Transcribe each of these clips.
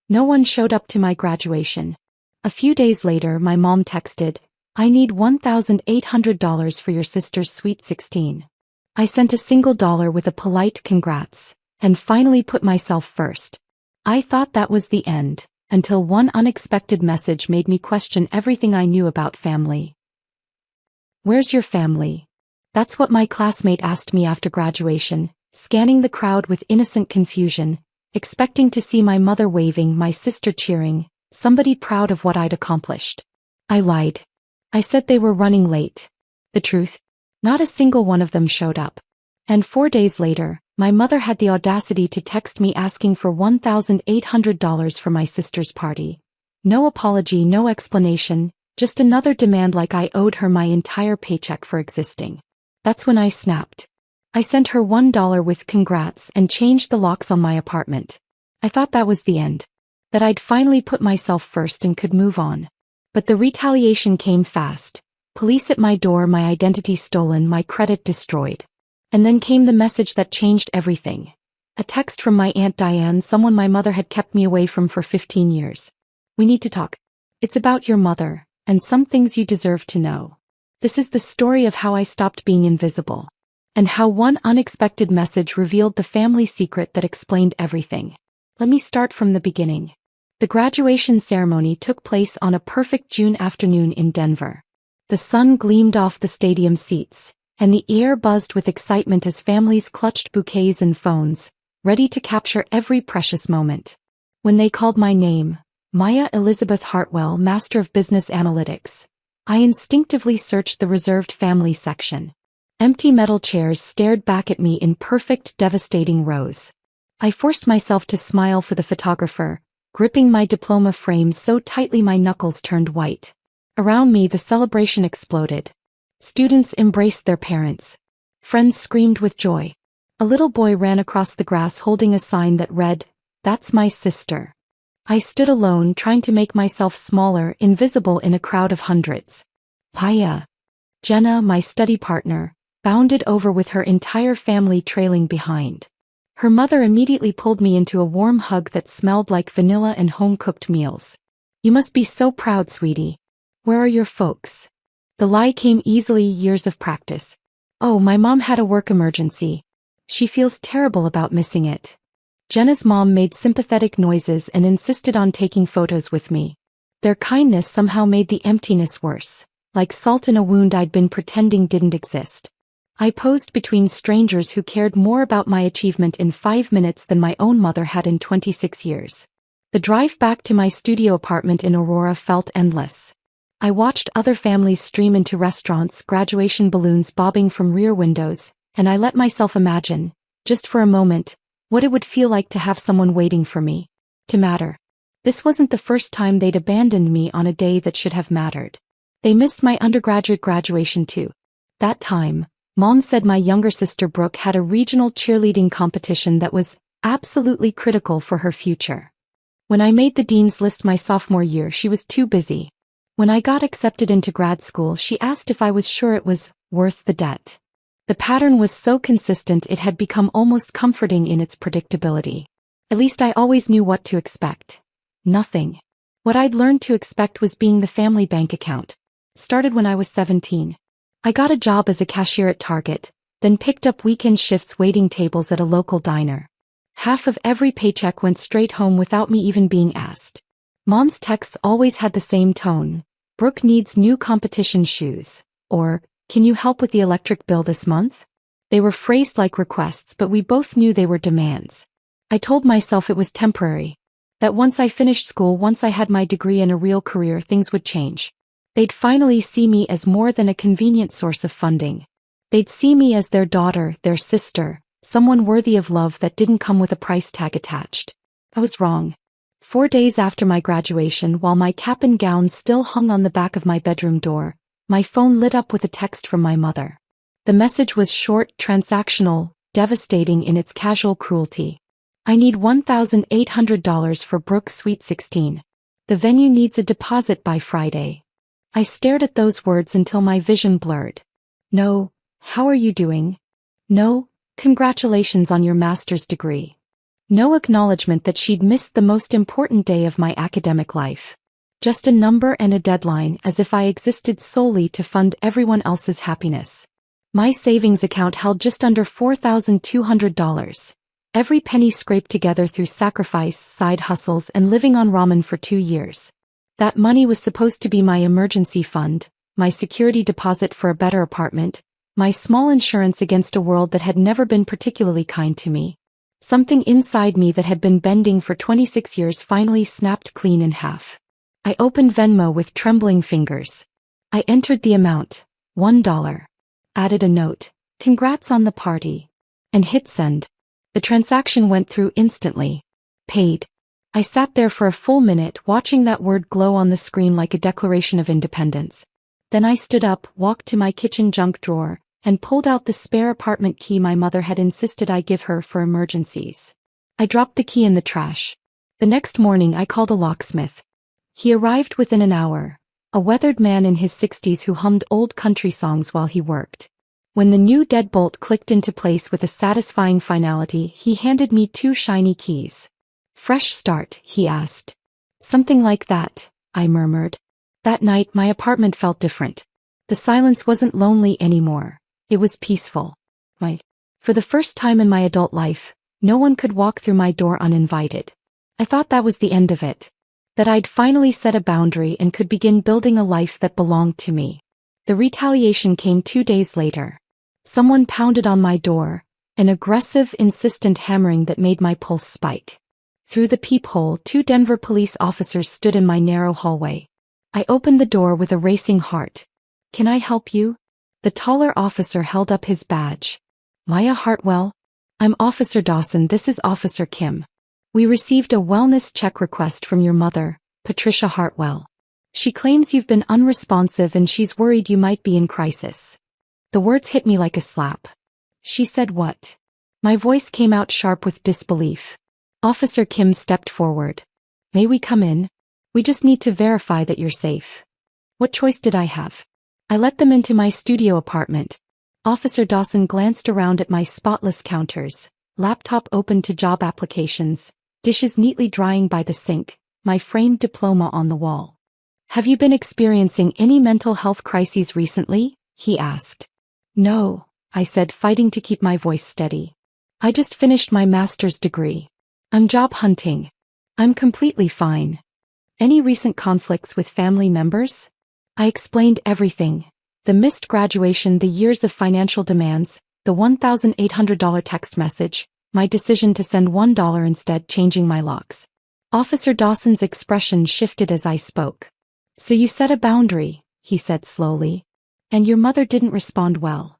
No one showed up to my graduation. A few days later, my mom texted, "I need $1,800 for your sister's sweet 16. I sent a single dollar with a polite congrats, and finally put myself first. I thought that was the end, until one unexpected message made me question everything I knew about family. "Where's your family?" That's what my classmate asked me after graduation, scanning the crowd with innocent confusion, expecting to see my mother waving, my sister cheering, somebody proud of what I'd accomplished. I lied. I said they were running late. The truth? Not a single one of them showed up. And 4 days later, my mother had the audacity to text me asking for $1,800 for my sister's party. No apology, no explanation, just another demand like I owed her my entire paycheck for existing. That's when I snapped. I sent her $1 with congrats and changed the locks on my apartment. I thought that was the end. That I'd finally put myself first and could move on. But the retaliation came fast. Police at my door, my identity stolen, my credit destroyed. And then came the message that changed everything. A text from my Aunt Diane, someone my mother had kept me away from for 15 years. "We need to talk. It's about your mother, and some things you deserve to know. This is the story of how I stopped being invisible. And how one unexpected message revealed the family secret that explained everything. Let me start from the beginning. The graduation ceremony took place on a perfect June afternoon in Denver. The sun gleamed off the stadium seats, and the air buzzed with excitement as families clutched bouquets and phones, ready to capture every precious moment. When they called my name, Maya Elizabeth Hartwell, Master of Business Analytics, I instinctively searched the reserved family section. Empty metal chairs stared back at me in perfect, devastating rows. I forced myself to smile for the photographer, gripping my diploma frame so tightly my knuckles turned white. Around me, the celebration exploded. Students embraced their parents. Friends screamed with joy. A little boy ran across the grass holding a sign that read, "That's my sister." I stood alone, trying to make myself smaller, invisible in a crowd of hundreds. Paya. Jenna, my study partner, bounded over with her entire family trailing behind. Her mother immediately pulled me into a warm hug that smelled like vanilla and home-cooked meals. "You must be so proud, sweetie. Where are your folks?" The lie came easily, years of practice. "Oh, my mom had a work emergency. She feels terrible about missing it." Jenna's mom made sympathetic noises and insisted on taking photos with me. Their kindness somehow made the emptiness worse, like salt in a wound I'd been pretending didn't exist. I posed between strangers who cared more about my achievement in 5 minutes than my own mother had in 26 years. The drive back to my studio apartment in Aurora felt endless. I watched other families stream into restaurants, graduation balloons bobbing from rear windows, and I let myself imagine, just for a moment, what it would feel like to have someone waiting for me. To matter. This wasn't the first time they'd abandoned me on a day that should have mattered. They missed my undergraduate graduation too. That time, Mom said my younger sister Brooke had a regional cheerleading competition that was absolutely critical for her future. When I made the dean's list my sophomore year, she was too busy. When I got accepted into grad school, she asked if I was sure it was worth the debt. The pattern was so consistent it had become almost comforting in its predictability. At least I always knew what to expect. Nothing. What I'd learned to expect was being the family bank account. Started when I was 17. I got a job as a cashier at Target, then picked up weekend shifts waiting tables at a local diner. Half of every paycheck went straight home without me even being asked. Mom's texts always had the same tone. "Brooke needs new competition shoes," or, "Can you help with the electric bill this month?" They were phrased like requests, but we both knew they were demands. I told myself it was temporary. That once I finished school, once I had my degree and a real career, things would change. They'd finally see me as more than a convenient source of funding. They'd see me as their daughter, their sister, someone worthy of love that didn't come with a price tag attached. I was wrong. 4 days after my graduation, while my cap and gown still hung on the back of my bedroom door, my phone lit up with a text from my mother. The message was short, transactional, devastating in its casual cruelty. "I need $1,800 for Brooke's Sweet 16. The venue needs a deposit by Friday." I stared at those words until my vision blurred. No, "How are you doing?" No, "Congratulations on your master's degree." No acknowledgement that she'd missed the most important day of my academic life. Just a number and a deadline, as if I existed solely to fund everyone else's happiness. My savings account held just under $4,200. Every penny scraped together through sacrifice, side hustles, and living on ramen for 2 years. That money was supposed to be my emergency fund, my security deposit for a better apartment, my small insurance against a world that had never been particularly kind to me. Something inside me that had been bending for 26 years finally snapped clean in half. I opened Venmo with trembling fingers. I entered the amount, $1. Added a note, "Congrats on the party," and hit send. The transaction went through instantly. Paid. I sat there for a full minute watching that word glow on the screen like a declaration of independence. Then I stood up, walked to my kitchen junk drawer, and pulled out the spare apartment key my mother had insisted I give her for emergencies. I dropped the key in the trash. The next morning I called a locksmith. He arrived within an hour, a weathered man in his 60s who hummed old country songs while he worked. When the new deadbolt clicked into place with a satisfying finality, he handed me 2 shiny keys. "Fresh start?" he asked. "Something like that," I murmured. That night my apartment felt different. The silence wasn't lonely anymore. It was peaceful. For the first time in my adult life, no one could walk through my door uninvited. I thought that was the end of it. That I'd finally set a boundary and could begin building a life that belonged to me. The retaliation came 2 days later. Someone pounded on my door, an aggressive, insistent hammering that made my pulse spike. Through the peephole, 2 Denver police officers stood in my narrow hallway. I opened the door with a racing heart. "Can I help you?" The taller officer held up his badge. "Maya Hartwell? I'm Officer Dawson. This is Officer Kim. We received a wellness check request from your mother, Patricia Hartwell. She claims you've been unresponsive and she's worried you might be in crisis." The words hit me like a slap. "She said what?" My voice came out sharp with disbelief. Officer Kim stepped forward. "May we come in? We just need to verify that you're safe." What choice did I have? I let them into my studio apartment. Officer Dawson glanced around at my spotless counters, laptop open to job applications, dishes neatly drying by the sink, my framed diploma on the wall. "Have you been experiencing any mental health crises recently?" he asked. "No," I said, fighting to keep my voice steady. "I just finished my master's degree. I'm job hunting. I'm completely fine." "Any recent conflicts with family members?" I explained everything. The missed graduation, the years of financial demands, the $1,800 text message, my decision to send $1 instead, changing my locks. Officer Dawson's expression shifted as I spoke. "So you set a boundary," he said slowly. "And your mother didn't respond well."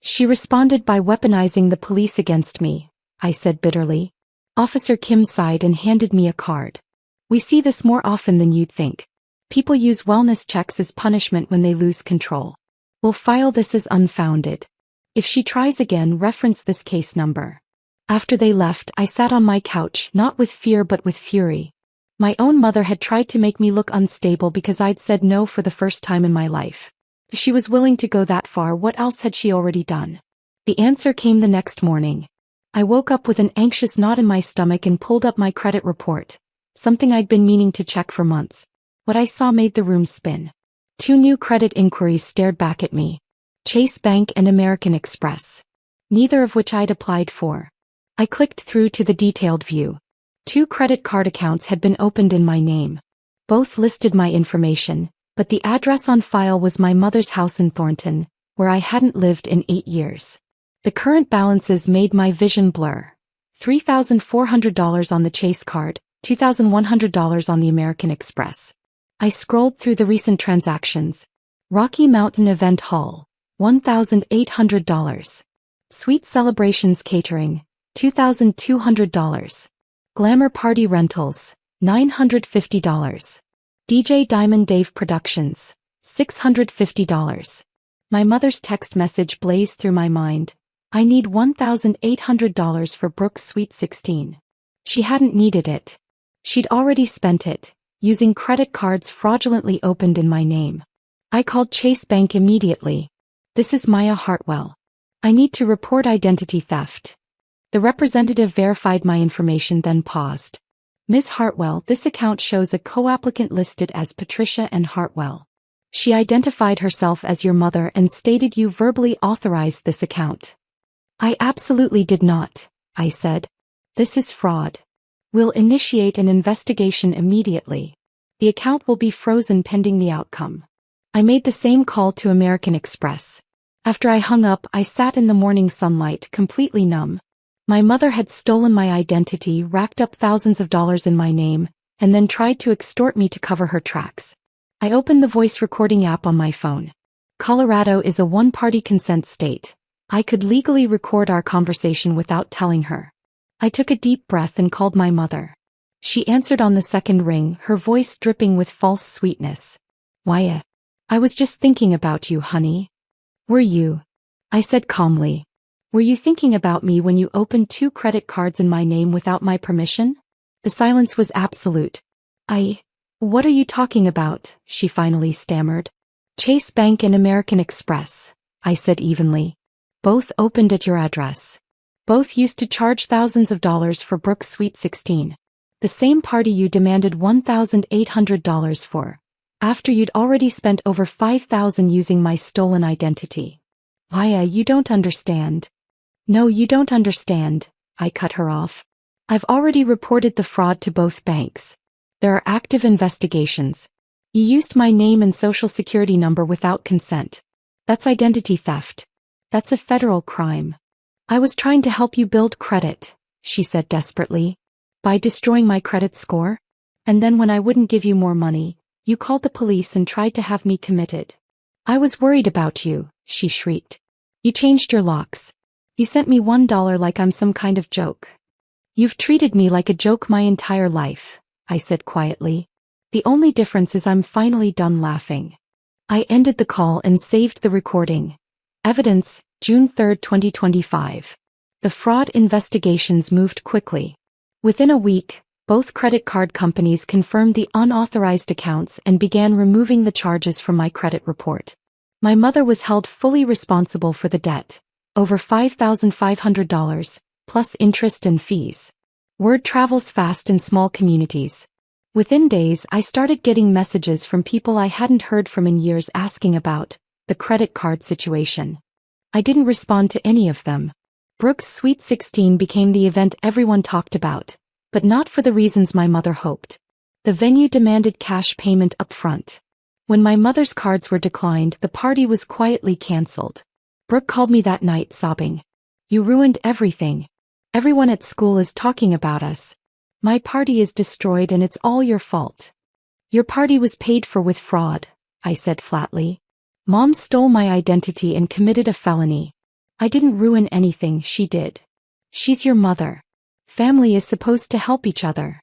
"She responded by weaponizing the police against me," I said bitterly. Officer Kim sighed and handed me a card. "We see this more often than you'd think. People use wellness checks as punishment when they lose control. We'll file this as unfounded. If she tries again, reference this case number." After they left, I sat on my couch, not with fear but with fury. My own mother had tried to make me look unstable because I'd said no for the first time in my life. If she was willing to go that far, what else had she already done? The answer came the next morning. I woke up with an anxious knot in my stomach and pulled up my credit report, something I'd been meaning to check for months. What I saw made the room spin. 2 new credit inquiries stared back at me. Chase Bank and American Express. Neither of which I'd applied for. I clicked through to the detailed view. 2 credit card accounts had been opened in my name. Both listed my information, but the address on file was my mother's house in Thornton, where I hadn't lived in 8 years. The current balances made my vision blur. $3,400 on the Chase card, $2,100 on the American Express. I scrolled through the recent transactions. Rocky Mountain Event Hall, $1,800. Sweet Celebrations Catering, $2,200. Glamour Party Rentals, $950. DJ Diamond Dave Productions, $650. My mother's text message blazed through my mind. "I need $1,800 for Brooke's Sweet 16. She hadn't needed it. She'd already spent it, using credit cards fraudulently opened in my name. I called Chase Bank immediately. "This is Maya Hartwell. I need to report identity theft." The representative verified my information then paused. Ms. Hartwell, this account shows a co-applicant listed as Patricia N. Hartwell. She identified herself as your mother and stated you verbally authorized this account. I absolutely did not, I said. This is fraud. We'll initiate an investigation immediately. The account will be frozen pending the outcome. I made the same call to American Express. After I hung up, I sat in the morning sunlight, completely numb. My mother had stolen my identity, racked up thousands of dollars in my name, and then tried to extort me to cover her tracks. I opened the voice recording app on my phone. Colorado is a one-party consent state. I could legally record our conversation without telling her. I took a deep breath and called my mother. She answered on the second ring, her voice dripping with false sweetness. Why, I was just thinking about you, honey. Were you? I said calmly. Were you thinking about me when you opened 2 credit cards in my name without my permission? The silence was absolute. What are you talking about? She finally stammered. Chase Bank and American Express, I said evenly. Both opened at your address. Both used to charge thousands of dollars for Brooke's Sweet 16. The same party you demanded $1,800 for, after you'd already spent over $5,000 using my stolen identity. Aya, you don't understand. No, you don't understand, I cut her off. I've already reported the fraud to both banks. There are active investigations. You used my name and social security number without consent. That's identity theft. That's a federal crime. I was trying to help you build credit, she said desperately. By destroying my credit score? And then when I wouldn't give you more money, you called the police and tried to have me committed. I was worried about you, she shrieked. You changed your locks. You sent me $1 like I'm some kind of joke. You've treated me like a joke my entire life, I said quietly. The only difference is I'm finally done laughing. I ended the call and saved the recording. Evidence, June 3, 2025. The fraud investigations moved quickly. Within a week, both credit card companies confirmed the unauthorized accounts and began removing the charges from my credit report. My mother was held fully responsible for the debt, over $5,500, plus interest and fees. Word travels fast in small communities. Within days, I started getting messages from people I hadn't heard from in years asking about the credit card situation. I didn't respond to any of them. Brooke's Sweet 16 became the event everyone talked about, but not for the reasons my mother hoped. The venue demanded cash payment up front. When my mother's cards were declined, the party was quietly canceled. Brooke called me that night sobbing. You ruined everything. Everyone at school is talking about us. My party is destroyed and it's all your fault. Your party was paid for with fraud, I said flatly. Mom stole my identity and committed a felony. I didn't ruin anything, she did. She's your mother. Family is supposed to help each other.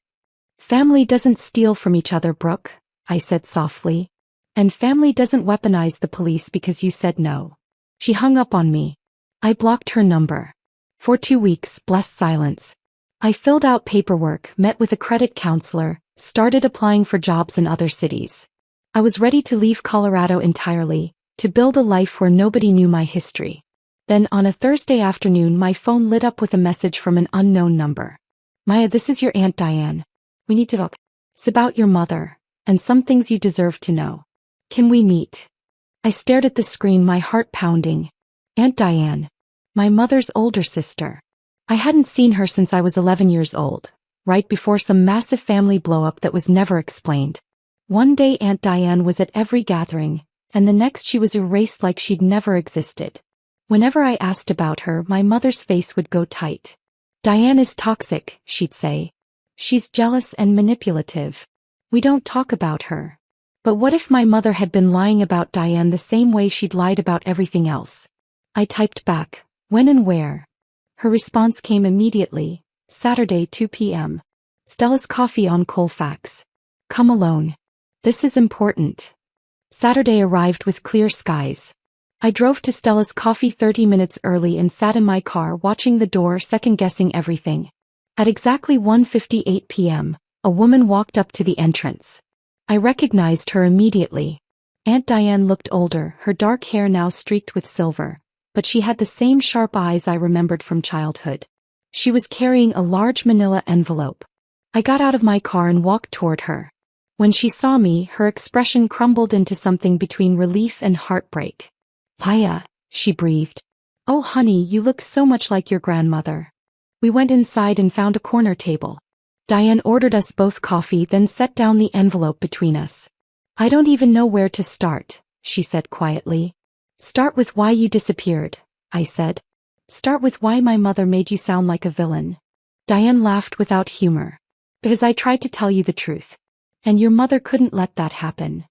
Family doesn't steal from each other, Brooke, I said softly. And family doesn't weaponize the police because you said no. She hung up on me. I blocked her number. For 2 weeks, blessed silence. I filled out paperwork, met with a credit counselor, started applying for jobs in other cities. I was ready to leave Colorado entirely, to build a life where nobody knew my history. Then on a Thursday afternoon my phone lit up with a message from an unknown number. Maya, this is your Aunt Diane. We need to talk. It's about your mother, and some things you deserve to know. Can we meet? I stared at the screen, my heart pounding. Aunt Diane. My mother's older sister. I hadn't seen her since I was 11 years old, right before some massive family blow-up that was never explained. One day Aunt Diane was at every gathering, and the next she was erased like she'd never existed. Whenever I asked about her, my mother's face would go tight. Diane is toxic, she'd say. She's jealous and manipulative. We don't talk about her. But what if my mother had been lying about Diane the same way she'd lied about everything else? I typed back, when and where? Her response came immediately, Saturday 2 p.m. Stella's Coffee on Colfax. Come alone. This is important. Saturday arrived with clear skies. I drove to Stella's Coffee 30 minutes early and sat in my car watching the door, second-guessing everything. At exactly 1:58 p.m., a woman walked up to the entrance. I recognized her immediately. Aunt Diane looked older, her dark hair now streaked with silver, but she had the same sharp eyes I remembered from childhood. She was carrying a large manila envelope. I got out of my car and walked toward her. When she saw me, her expression crumbled into something between relief and heartbreak. "Maya," she breathed. "Oh honey, you look so much like your grandmother." We went inside and found a corner table. Diane ordered us both coffee, then set down the envelope between us. "I don't even know where to start," she said quietly. "Start with why you disappeared," I said. "Start with why my mother made you sound like a villain." Diane laughed without humor. "Because I tried to tell you the truth. And your mother couldn't let that happen."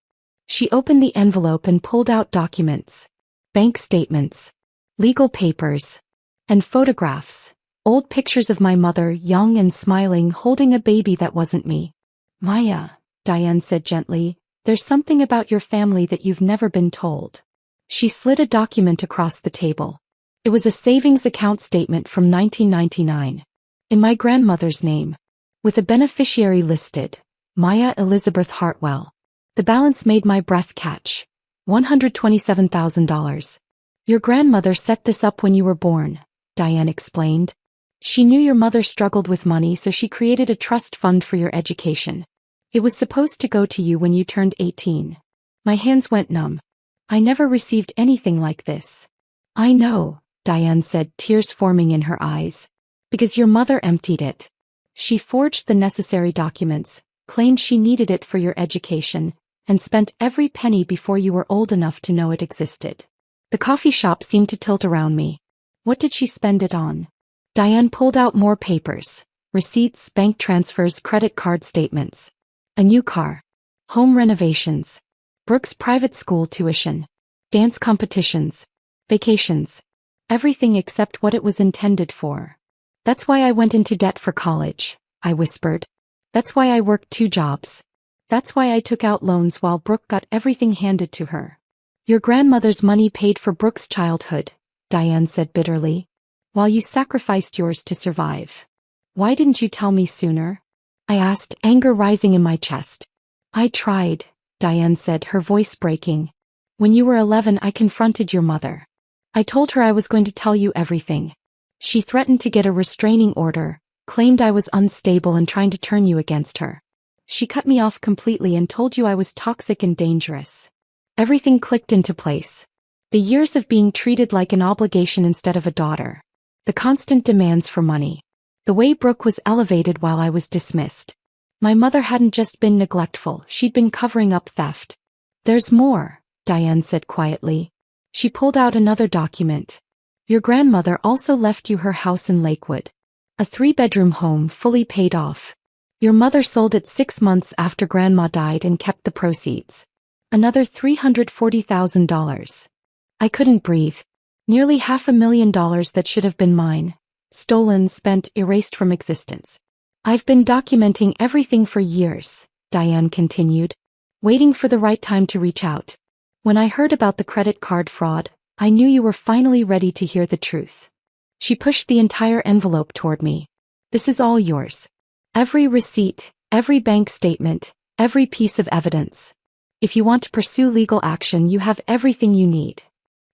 She opened the envelope and pulled out documents. Bank statements, legal papers, and photographs. Old pictures of my mother, young and smiling, holding a baby that wasn't me. "Maya," Diane said gently, "there's something about your family that you've never been told." She slid a document across the table. It was a savings account statement from 1999. In my grandmother's name. With a beneficiary listed, Maya Elizabeth Hartwell. The balance made my breath catch. $127,000. "Your grandmother set this up when you were born," Diane explained. "She knew your mother struggled with money, so she created a trust fund for your education. It was supposed to go to you when you turned 18. My hands went numb. "I never received anything like this." "I know," Diane said, tears forming in her eyes. "Because your mother emptied it. She forged the necessary documents, claimed she needed it for your education, and spent every penny before you were old enough to know it existed." The coffee shop seemed to tilt around me. What did she spend it on? Diane pulled out more papers. Receipts, bank transfers, credit card statements. A new car. Home renovations. Brooke's private school tuition. Dance competitions. Vacations. Everything except what it was intended for. "That's why I went into debt for college," I whispered. "That's why I worked 2 jobs. That's why I took out loans while Brooke got everything handed to her." "Your grandmother's money paid for Brooke's childhood," Diane said bitterly, "while you sacrificed yours to survive. Why didn't you tell me sooner?" I asked, anger rising in my chest. "I tried," Diane said, her voice breaking. "When you were 11, I confronted your mother. I told her I was going to tell you everything. She threatened to get a restraining order, claimed I was unstable and trying to turn you against her. She cut me off completely and told you I was toxic and dangerous." Everything clicked into place. The years of being treated like an obligation instead of a daughter. The constant demands for money. The way Brooke was elevated while I was dismissed. My mother hadn't just been neglectful, she'd been covering up theft. "There's more," Diane said quietly. She pulled out another document. "Your grandmother also left you her house in Lakewood. A 3-bedroom home fully paid off. Your mother sold it 6 months after Grandma died and kept the proceeds. Another $340,000. I couldn't breathe. Nearly $500,000 that should have been mine. Stolen, spent, erased from existence. I've been documenting everything for years," Diane continued, "waiting for the right time to reach out. When I heard about the credit card fraud, I knew you were finally ready to hear the truth." She pushed the entire envelope toward me. "This is all yours. Every receipt, every bank statement, every piece of evidence. If you want to pursue legal action, you have everything you need."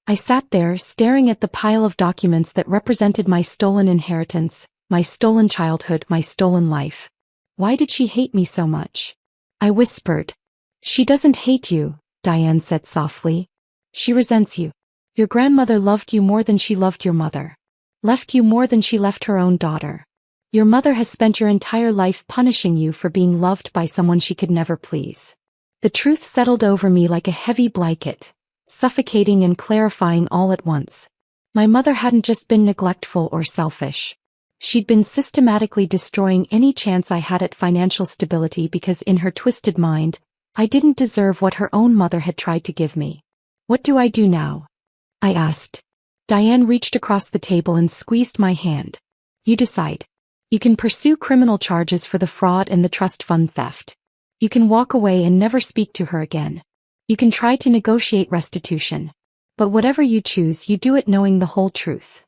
I sat there, staring at the pile of documents that represented my stolen inheritance, my stolen childhood, my stolen life. Why did she hate me so much? I whispered. "She doesn't hate you," Diane said softly. "She resents you. Your grandmother loved you more than she loved your mother. Left you more than she left her own daughter. Your mother has spent your entire life punishing you for being loved by someone she could never please." The truth settled over me like a heavy blanket, suffocating and clarifying all at once. My mother hadn't just been neglectful or selfish. She'd been systematically destroying any chance I had at financial stability because in her twisted mind, I didn't deserve what her own mother had tried to give me. "What do I do now?" I asked. Diane reached across the table and squeezed my hand. "You decide. You can pursue criminal charges for the fraud and the trust fund theft. You can walk away and never speak to her again. You can try to negotiate restitution. But whatever you choose, you do it knowing the whole truth."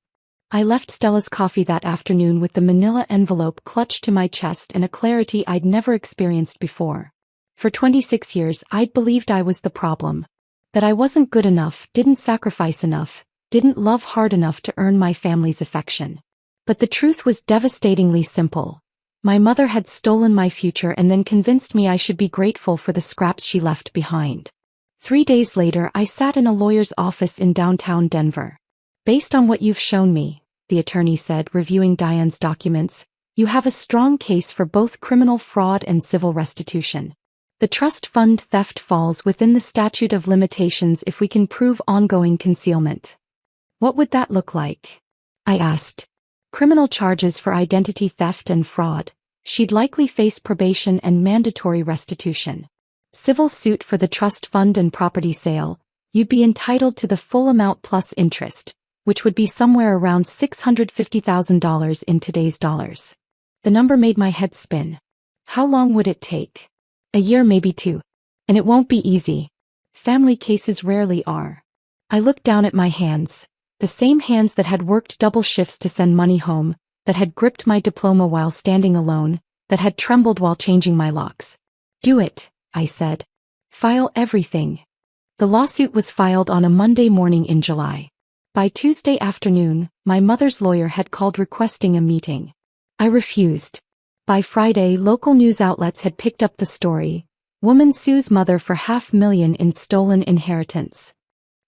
I left Stella's coffee that afternoon with the manila envelope clutched to my chest and a clarity I'd never experienced before. For 26 years I'd believed I was the problem. That I wasn't good enough, didn't sacrifice enough, didn't love hard enough to earn my family's affection. But the truth was devastatingly simple. My mother had stolen my future and then convinced me I should be grateful for the scraps she left behind. 3 days later, I sat in a lawyer's office in downtown Denver. "Based on what you've shown me," the attorney said, reviewing Diane's documents, "you have a strong case for both criminal fraud and civil restitution. The trust fund theft falls within the statute of limitations if we can prove ongoing concealment." "What would that look like?" I asked. "Criminal charges for identity theft and fraud. She'd likely face probation and mandatory restitution. Civil suit for the trust fund and property sale, you'd be entitled to the full amount plus interest, which would be somewhere around $650,000 in today's dollars." The number made my head spin. "How long would it take?" "A year, maybe 2. And it won't be easy. Family cases rarely are." I looked down at my hands. The same hands that had worked double shifts to send money home, that had gripped my diploma while standing alone, that had trembled while changing my locks. "Do it," I said. "File everything." The lawsuit was filed on a Monday morning in July. By Tuesday afternoon, my mother's lawyer had called requesting a meeting. I refused. By Friday, local news outlets had picked up the story. Woman sues mother for $500,000 in stolen inheritance.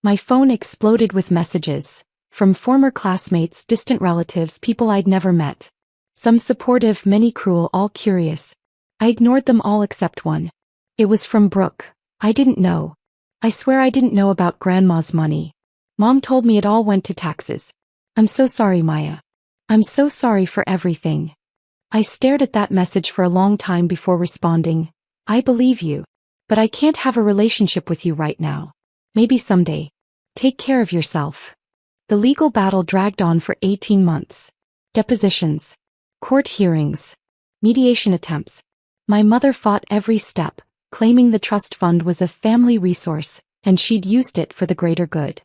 My phone exploded with messages. From former classmates, distant relatives, people I'd never met. Some supportive, many cruel, all curious. I ignored them all except one. It was from Brooke. "I didn't know. I swear I didn't know about Grandma's money. Mom told me it all went to taxes. I'm so sorry, Maya. I'm so sorry for everything." I stared at that message for a long time before responding. "I believe you. But I can't have a relationship with you right now. Maybe someday. Take care of yourself." The legal battle dragged on for 18 months. Depositions. Court hearings. Mediation attempts. My mother fought every step, claiming the trust fund was a family resource, and she'd used it for the greater good.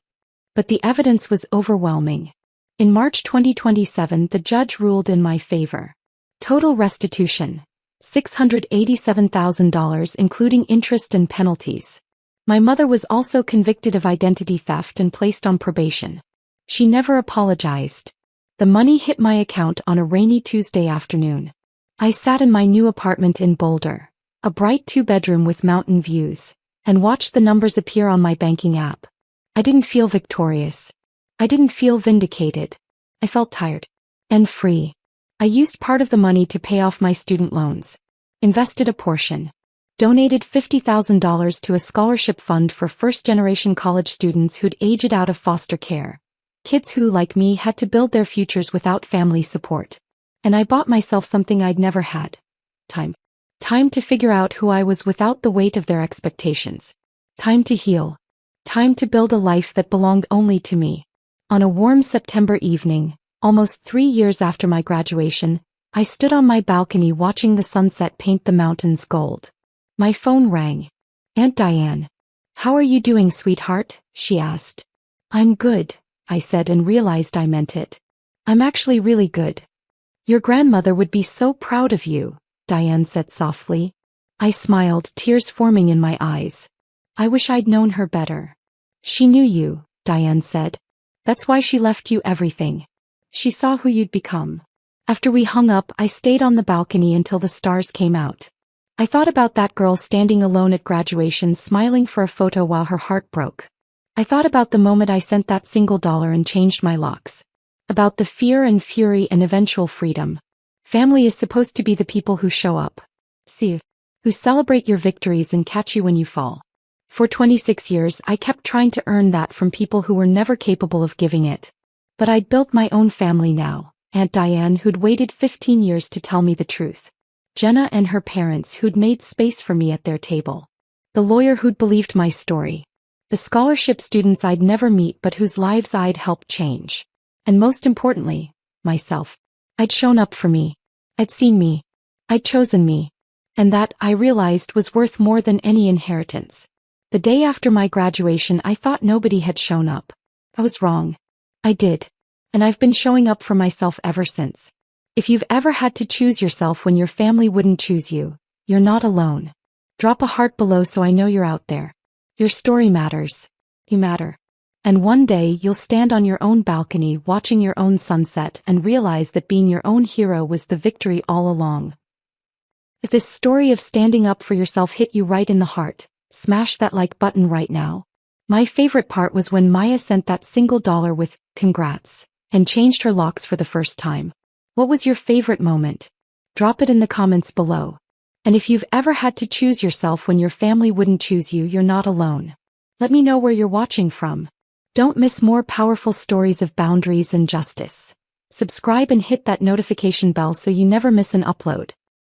But the evidence was overwhelming. In March 2027, the judge ruled in my favor. Total restitution: $687,000 including interest and penalties. My mother was also convicted of identity theft and placed on probation. She never apologized. The money hit my account on a rainy Tuesday afternoon. I sat in my new apartment in Boulder, a bright 2-bedroom with mountain views, and watched the numbers appear on my banking app. I didn't feel victorious. I didn't feel vindicated. I felt tired. And free. I used part of the money to pay off my student loans. Invested a portion. Donated $50,000 to a scholarship fund for first-generation college students who'd aged out of foster care. Kids who, like me, had to build their futures without family support. And I bought myself something I'd never had. Time. Time to figure out who I was without the weight of their expectations. Time to heal. Time to build a life that belonged only to me. On a warm September evening, almost 3 years after my graduation, I stood on my balcony watching the sunset paint the mountains gold. My phone rang. "Aunt Diane. How are you doing, sweetheart?" she asked. "I'm good," I said and realized I meant it. "I'm actually really good." "Your grandmother would be so proud of you," Diane said softly. I smiled, tears forming in my eyes. "I wish I'd known her better." "She knew you," Diane said. "That's why she left you everything. She saw who you'd become." After we hung up, I stayed on the balcony until the stars came out. I thought about that girl standing alone at graduation, smiling for a photo while her heart broke. I thought about the moment I sent that single dollar and changed my locks. About the fear and fury and eventual freedom. Family is supposed to be the people who show up. See, who celebrate your victories and catch you when you fall. For 26 years, I kept trying to earn that from people who were never capable of giving it. But I'd built my own family now. Aunt Diane, who'd waited 15 years to tell me the truth. Jenna and her parents, who'd made space for me at their table. The lawyer who'd believed my story. The scholarship students I'd never meet but whose lives I'd helped change. And most importantly, myself. I'd shown up for me. I'd seen me. I'd chosen me. And that, I realized, was worth more than any inheritance. The day after my graduation, I thought nobody had shown up. I was wrong. I did. And I've been showing up for myself ever since. If you've ever had to choose yourself when your family wouldn't choose you, you're not alone. Drop a heart below so I know you're out there. Your story matters. You matter. And one day you'll stand on your own balcony watching your own sunset and realize that being your own hero was the victory all along. If this story of standing up for yourself hit you right in the heart, smash that like button right now. My favorite part was when Maya sent that single dollar with, "Congrats," and changed her locks for the first time. What was your favorite moment? Drop it in the comments below. And if you've ever had to choose yourself when your family wouldn't choose you, you're not alone. Let me know where you're watching from. Don't miss more powerful stories of boundaries and justice. Subscribe and hit that notification bell so you never miss an upload.